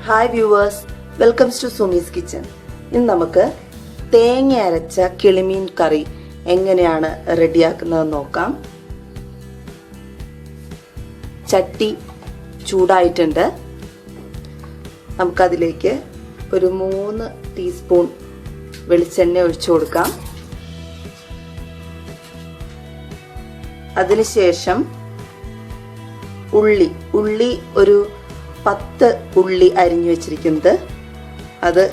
Hi viewers, welcomes to Sumi's kitchen. ഇന്ന് നമുക്ക് തേങ്ങ അരച്ച കിളിമീൻ കറി എങ്ങനെയാണ് റെഡിയാക്കുന്നതെന്ന് നോക്കാം. ചട്ടി ചൂടായിട്ടുണ്ട്. നമുക്കതിലേക്ക് ഒരു 3 ടീസ്പൂൺ വെളിച്ചെണ്ണ ഒഴിച്ചു കൊടുക്കാം. അതിനുശേഷം ഉള്ളി ഒരു 10 ഉള്ളി അരിഞ്ഞു വെച്ചിരിക്കുന്നത് അത്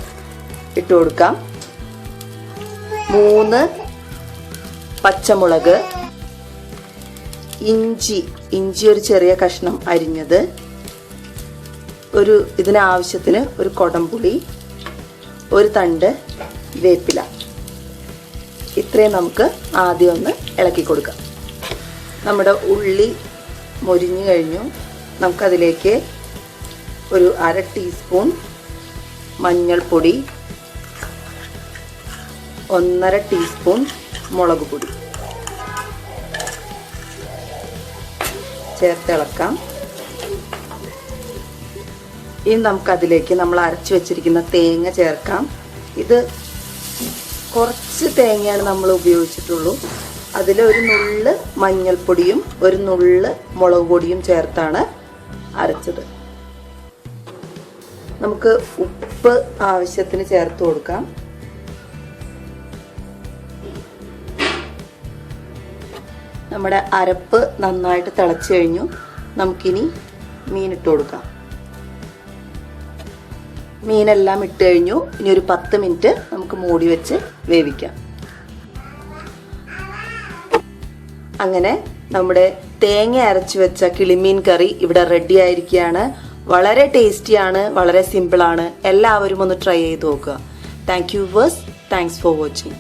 ഇട്ട് കൊടുക്കാം. 3 പച്ചമുളക്, ഇഞ്ചി ഒരു ചെറിയ കഷ്ണം അരിഞ്ഞത്, ഇതിനാവശ്യത്തിന് ഒരു കൊടംപുളി, ഒരു തണ്ട് വേപ്പില. ഇത്രയും നമുക്ക് ആദ്യം ഒന്ന് ഇളക്കി കൊടുക്കാം. നമ്മുടെ ഉള്ളി മൊരിഞ്ഞു കഴിഞ്ഞു. നമുക്കതിലേക്ക് ഒരു 1/2 ടീസ്പൂൺ മഞ്ഞൾപ്പൊടി, 1/2 ടീസ്പൂൺ മുളക് പൊടി ചേർത്തിളക്കാം. ഇനി നമുക്കതിലേക്ക് നമ്മൾ അരച്ചു വെച്ചിരിക്കുന്ന തേങ്ങ ചേർക്കാം. ഇത് കുറച്ച് തേങ്ങയാണ് നമ്മൾ ഉപയോഗിച്ചിട്ടുള്ളൂ. അതിൽ ഒരു നുള്ള് മഞ്ഞൾപ്പൊടിയും ഒരു നുള്ള് മുളക് പൊടിയും ചേർത്താണ് അരച്ചത്. നമുക്ക് ഉപ്പ് ആവശ്യത്തിന് ചേർത്ത് കൊടുക്കാം. നമ്മുടെ അരപ്പ് നന്നായിട്ട് തിളച്ചു കഴിഞ്ഞു. നമുക്കിനി മീനിട്ട് കൊടുക്കാം. മീനെല്ലാം ഇട്ട് കഴിഞ്ഞു. ഇനി ഒരു 10 മിനിറ്റ് നമുക്ക് മൂടി വെച്ച് വേവിക്കാം. അങ്ങനെ നമ്മുടെ തേങ്ങ അരച്ചു വെച്ച കിളിമീൻ കറി ഇവിടെ റെഡി ആയിരിക്കുകയാണ്. വളരെ ടേസ്റ്റിയാണ്, വളരെ സിമ്പിളാണ്. എല്ലാവരും ഒന്ന് ട്രൈ ചെയ്ത് നോക്കുക. Thank you viewers. Thanks for watching.